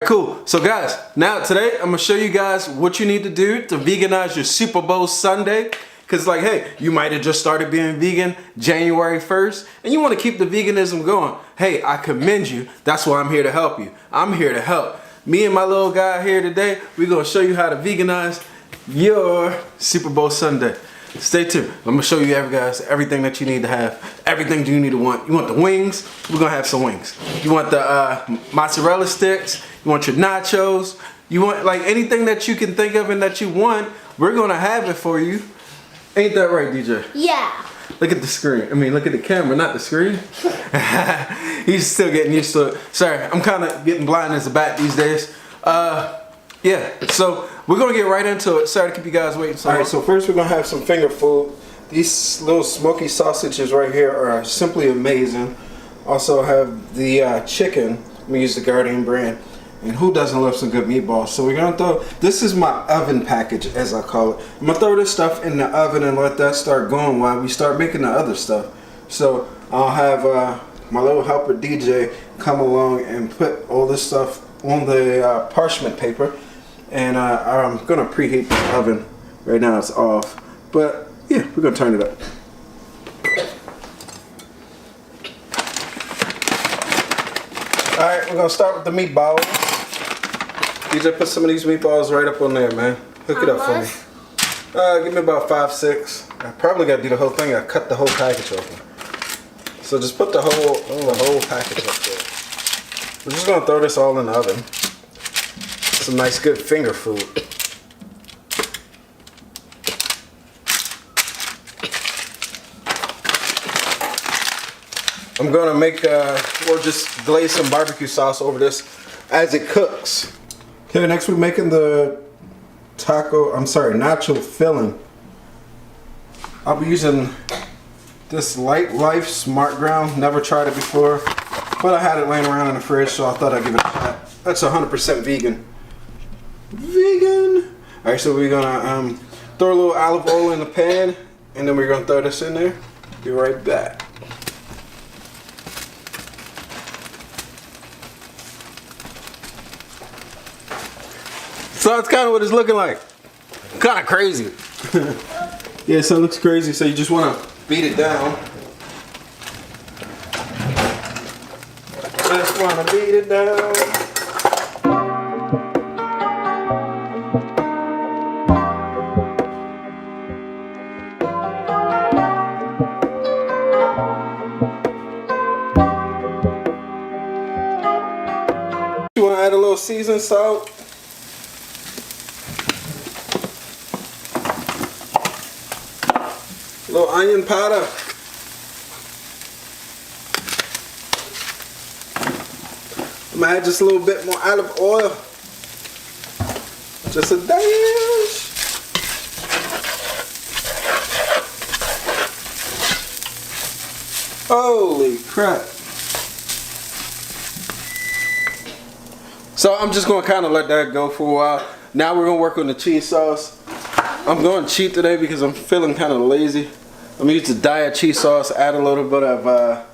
cool. So guys, now today I'm gonna show you guys what you need to do to veganize your Super Bowl Sunday. Cause like, hey, you might have just started being vegan January 1st and you wanna keep the veganism going. Hey, I commend you. That's why I'm here to help you. I'm here to help. Me and my little guy here today, we're gonna show you how to veganize your Super Bowl Sunday. Stay tuned. I'm gonna show you guys everything that you need to have, everything you need to want. You want the wings? We're gonna have some wings. You want the mozzarella sticks? You want your nachos? You want like anything that you can think of and that you want, we're gonna have it for you. Ain't that right, DJ? Yeah. Look at the screen. I mean, look at the camera, not the screen. He's still getting used to it. Sorry, I'm kind of getting blind as a bat these days. Yeah, so we're gonna get right into it. Sorry to keep you guys waiting so long. All right, so first we're gonna have some finger food. These little smoky sausages right here are simply amazing. Also have the chicken. I'm gonna use the Gardein brand. And who doesn't love some good meatballs? So we're gonna throw, this is my oven package as I call it. I'm gonna throw this stuff in the oven and let that start going while we start making the other stuff. So I'll have my little helper DJ come along and put all this stuff on the parchment paper. And I'm gonna preheat the oven. Right now it's off, but yeah, we're gonna turn it up. All right, we're gonna start with the meatballs. DJ, put some of these meatballs right up on there, man. Hook it up for me. Give me about 5, 6. I probably gotta do the whole thing. I cut the whole package open. So just put the whole package up there. We're just gonna throw this all in the oven. Some nice good finger food. I'm gonna make or just glaze some barbecue sauce over this as it cooks. Okay, next we're making the nacho filling. I'll be using this Light Life Smart Ground. Never tried it before, but I had it laying around in the fridge, so I thought I'd give it a shot. That's 100% vegan. Vegan! Alright, so we're gonna throw a little olive oil in the pan, and then we're gonna throw this in there. Be right back. So that's kind of what it's looking like. Kind of crazy. Yeah, so it looks crazy, so you just want to beat it down. Just want to beat it down. You want to add a little seasoned salt. Little onion powder. I'm gonna add just a little bit more olive oil. Just a dash. Holy crap. So I'm just gonna kind of let that go for a while. Now we're gonna work on the cheese sauce. I'm going to cheat today because I'm feeling kind of lazy. I'm gonna use the Daiya cheese sauce, add a little bit of, I'm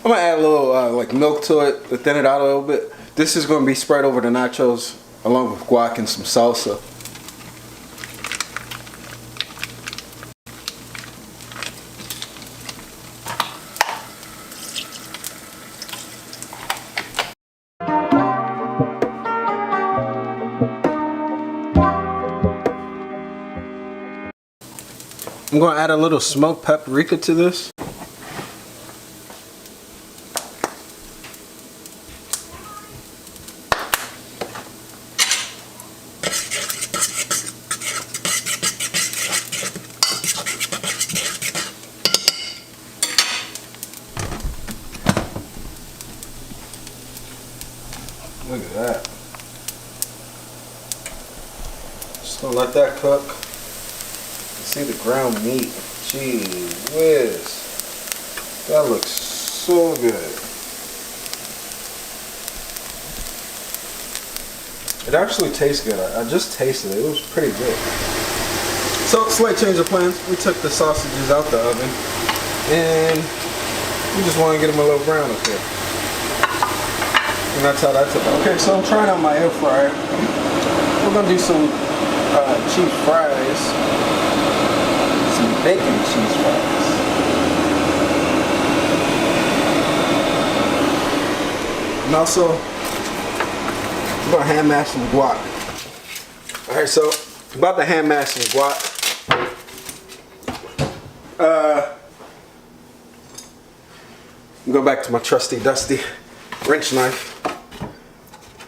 gonna add a little like milk to it to thin it out a little bit. This is gonna be spread over the nachos along with guac and some salsa. I'm going to add a little smoked paprika to this. Look at that. Just going to let that cook. See the ground meat. Gee whiz. That looks so good. It actually tastes good. I just tasted it. It was pretty good. So, slight change of plans. We took the sausages out the oven and we just want to get them a little brown up here. And that's how that's about. Okay, so I'm trying out my air fryer. We're gonna do some cheese fries. Some bacon cheese fries. And also, I'm gonna hand mash some guac. Alright, so I'm about to hand mash some guac. Go back to my trusty dusty wrench knife.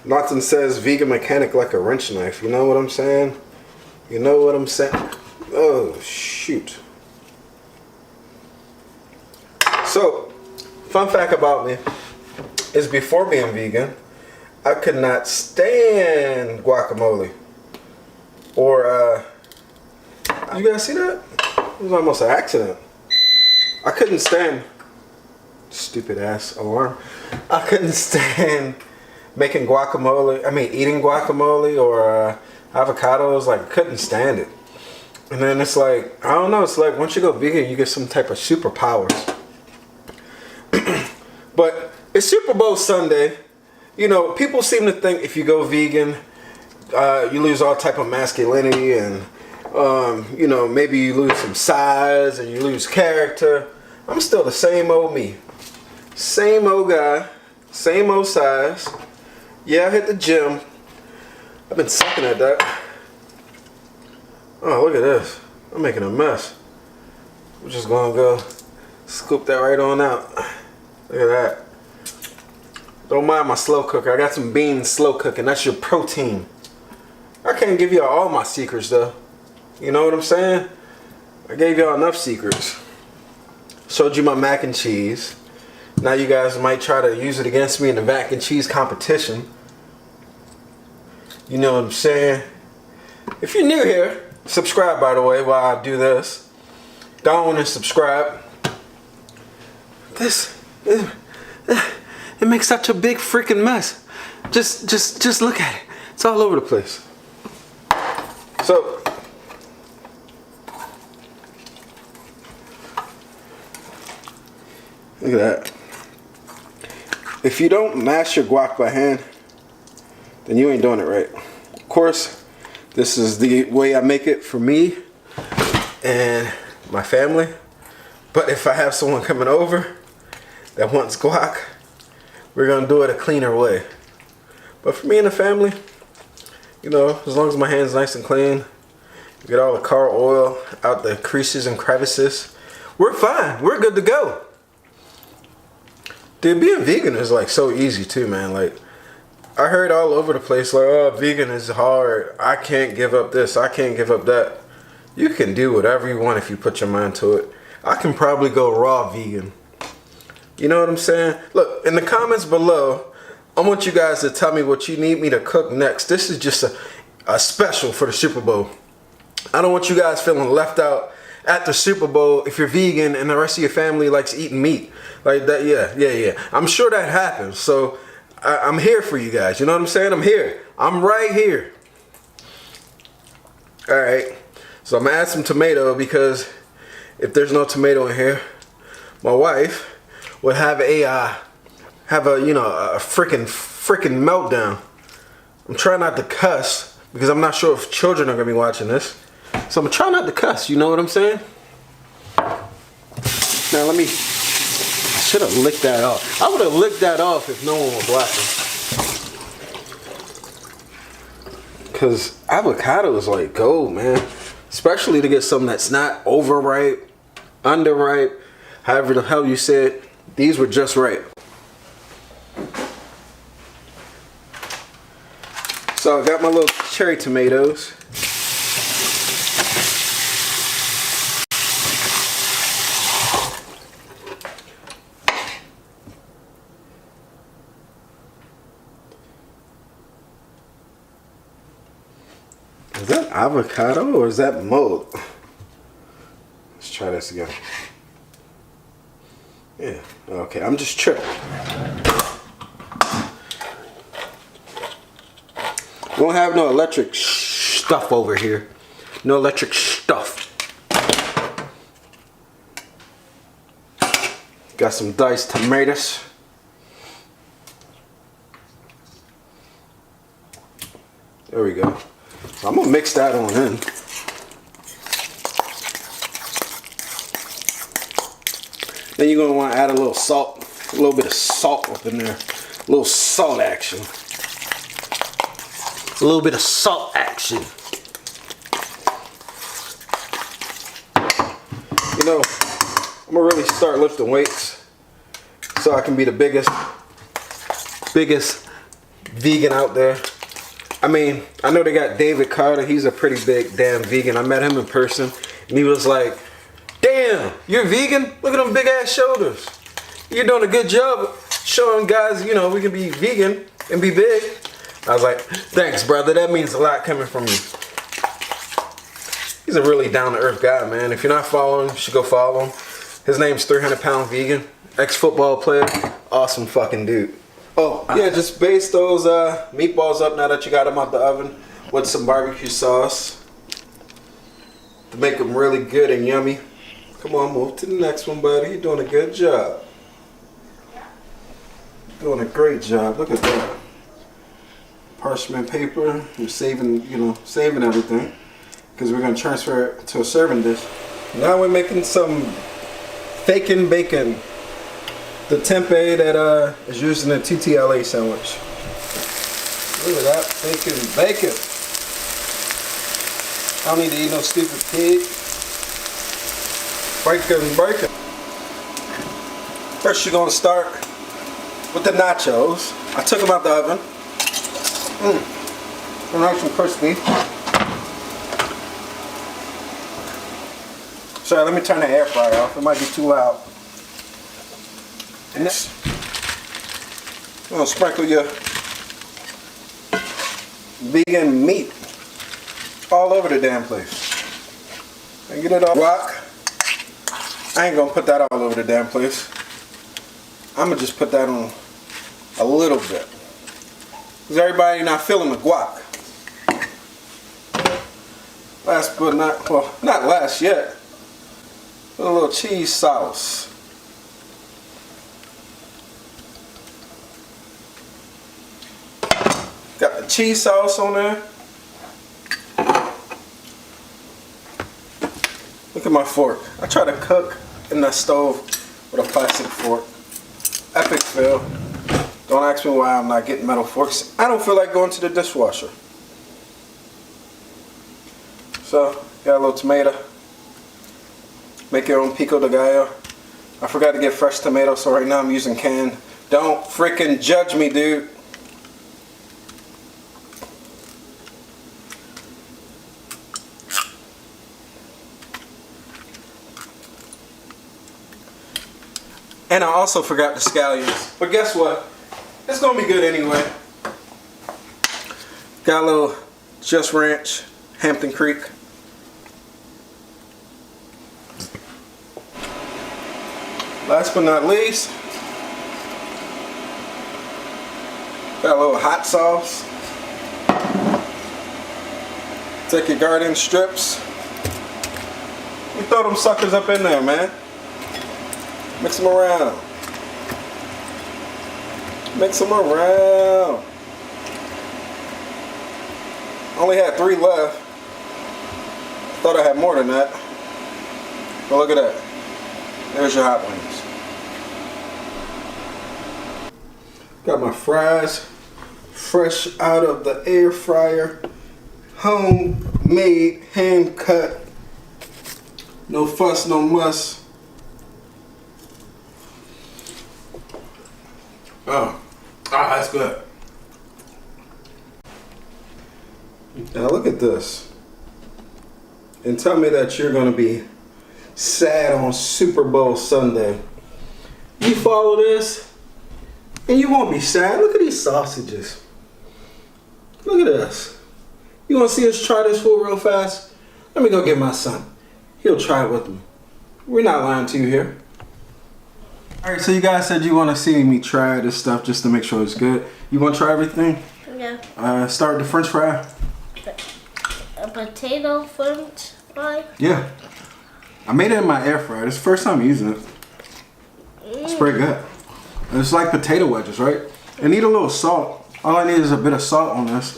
Nothing says vegan mechanic like a wrench knife. You know what I'm saying? You know what I'm saying? Oh, shoot. So, fun fact about me is before being vegan, I could not stand guacamole. Or, you guys see that? It was almost an accident. I couldn't stand, stupid ass alarm. I couldn't stand making guacamole, eating guacamole or avocados, like couldn't stand it. And then it's like, I don't know, it's like once you go vegan, you get some type of superpowers. But it's Super Bowl Sunday. You know, people seem to think if you go vegan, you lose all type of masculinity and, you know, maybe you lose some size and you lose character. I'm still the same old me. Same old guy, same old size. Yeah, I hit the gym. I've been sucking at that. Oh, look at this. I'm making a mess. We're just gonna go scoop that right on out. Look at that. Don't mind my slow cooker. I got some beans slow cooking. That's your protein. I can't give y'all all my secrets though. You know what I'm saying? I gave y'all enough secrets. Showed you my mac and cheese. Now you guys might try to use it against me in the mac and cheese competition. You know what I'm saying? If you're new here, subscribe by the way while I do this. Go on and subscribe. It makes such a big freaking mess. Just look at it. It's all over the place. So look at that. If you don't mash your guac by hand, then you ain't doing it right. Of course, this is the way I make it for me and my family. But if I have someone coming over that wants guac, we're gonna do it a cleaner way. But for me and the family, you know, as long as my hand's nice and clean, get all the car oil out the creases and crevices, we're fine. We're good to go. Dude, being vegan is like so easy too, man. Like, I heard all over the place, like, oh, vegan is hard. I can't give up this. I can't give up that. You can do whatever you want if you put your mind to it. I can probably go raw vegan. You know what I'm saying? Look, in the comments below, I want you guys to tell me what you need me to cook next. This is just a special for the Super Bowl. I don't want you guys feeling left out at the Super Bowl if you're vegan and the rest of your family likes eating meat. Like that, yeah. I'm sure that happens. So I'm here for you guys. You know what I'm saying? I'm here. I'm right here. All right. So I'm gonna add some tomato because if there's no tomato in here, my wife would have a you know, a freaking meltdown. I'm trying not to cuss because I'm not sure if children are gonna be watching this. So I'm trying not to cuss. You know what I'm saying? Now let me. I should have licked that off. I would have licked that off if no one was watching. Cause avocado is like gold, man. Especially to get something that's not overripe, underripe, however the hell you said. These were just right. So I got my little cherry tomatoes. Is that avocado or is that mold? Let's try this again. Yeah, okay, I'm just tripping. We don't have no electric stuff over here. No electric stuff. Got some diced tomatoes. There we go. So I'm gonna mix that on in. Then you're gonna want to add a little salt, a little bit of salt up in there, a little salt action. A little bit of salt action. You know, I'm gonna really start lifting weights so I can be the biggest vegan out there. I mean, I know they got David Carter. He's a pretty big damn vegan. I met him in person and he was like, damn, you're vegan? Look at them big ass shoulders. You're doing a good job showing guys, you know, we can be vegan and be big. I was like, thanks, brother. That means a lot coming from you. He's a really down-to-earth guy, man. If you're not following him, you should go follow him. His name's 300-pound vegan, ex-football player, awesome fucking dude. Oh, yeah, just baste those meatballs up now that you got them out the oven with some barbecue sauce to make them really good and yummy. Come on, move to the next one, buddy. You're doing a good job. Doing a great job. Look at that. Parchment paper. You're saving, you know, saving everything because we're gonna transfer it to a serving dish. Now we're making some bacon bacon. The tempeh that is used in the TTLA sandwich. Look at that, bacon. I don't need to eat no stupid pig. Bacon. First you're gonna start with the nachos. I took them out the oven. They're nice and crispy. Sorry, let me turn the air fryer off. It might be too loud. And next, you're gonna sprinkle your vegan meat all over the damn place. And get it all rock. I ain't gonna put that all over the damn place. I'm gonna just put that on a little bit. Because everybody not feeling the guac. Last but not, well, not last yet. Put a little cheese sauce. Got the cheese sauce on there. Look at my fork. I try to cook in the stove with a plastic fork. Epic fail. Don't ask me why I'm not getting metal forks. I don't feel like going to the dishwasher. So, got a little tomato. Make your own pico de gallo. I forgot to get fresh tomatoes, so right now I'm using canned. Don't freaking judge me, dude. And I also forgot the scallions. But guess what? It's gonna be good anyway. Got a little Just Ranch, Hampton Creek. Last but not least, got a little hot sauce. Take your Gardein strips. You throw them suckers up in there, man. Mix them around. Mix them around. Only had 3 left. Thought I had more than that. But look at that. There's your hot wings. Got my fries fresh out of the air fryer. Homemade, hand cut. No fuss, no muss. Oh, that's good. Now look at this. And tell me that you're gonna be sad on Super Bowl Sunday. You follow this and you won't be sad. Look at these sausages. Look at this. You wanna see us try this food real fast? Let me go get my son. He'll try it with me. We're not lying to you here. Alright, so you guys said you want to see me try this stuff just to make sure it's good. You want to try everything? Yeah. Start with the french fry. A potato french fry? Yeah. I made it in my air fryer. It's the first time using it. It's pretty good. It's like potato wedges, right? They need a little salt. All I need is a bit of salt on this.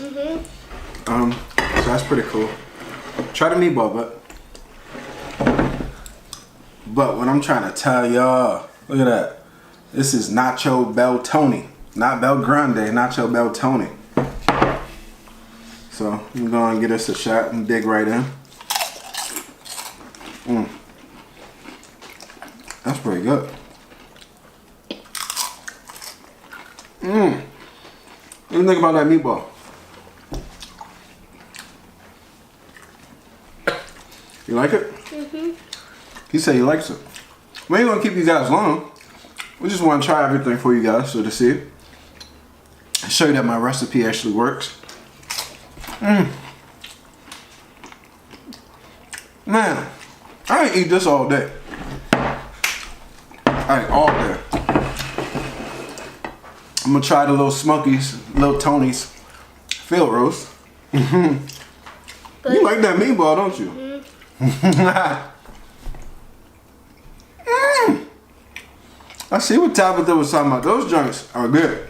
So that's pretty cool. Try the meatball, but what I'm trying to tell y'all, look at that. This is Nacho Bel Tony, not Bel Grande, Nacho Bel Tony. So I'm gonna get us a shot and dig right in. That's pretty good. What do you think about that meatball? You like it? Mm-hmm. He said he likes it. We ain't gonna keep you guys long. We just want to try everything for you guys, so to see it. Show you that my recipe actually works. Man, I ain't eat this all day. I ain't all day. I'm gonna try the little Smokies, little Tony's field roast. You like that meatball, don't you? I see what Tabitha was talking about. Those joints are good.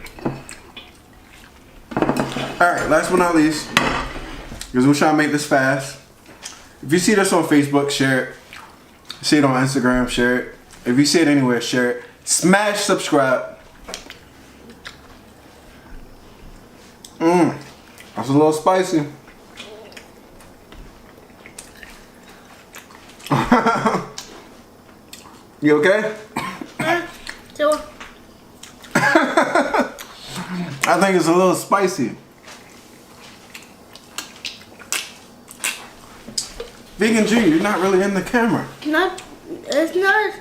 Alright, last but not least, because we're trying to make this fast. If you see this on Facebook, share it. See it on Instagram, share it. If you see it anywhere, share it. Smash subscribe. That's a little spicy. You okay? Sure. I think it's a little spicy. Vegan G, you're not really in the camera. It's not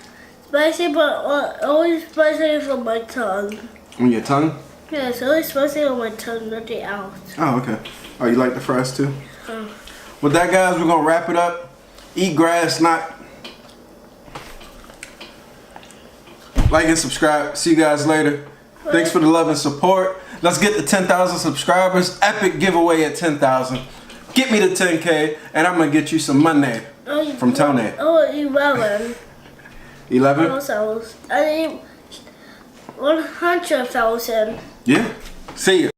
spicy, but always spicy from my tongue. On your tongue? Yeah, it's always spicy on my tongue, nothing else. Oh, okay. Oh, you like the fries too? With that, guys, we're gonna wrap it up. Eat grass, not. Like and subscribe. See you guys later. Thanks for the love and support. Let's get to 10,000 subscribers. Epic giveaway at 10,000. Get me to 10K, and I'm gonna get you some money from Tony. Oh, 11. 11? I need 100,000. Yeah. See ya.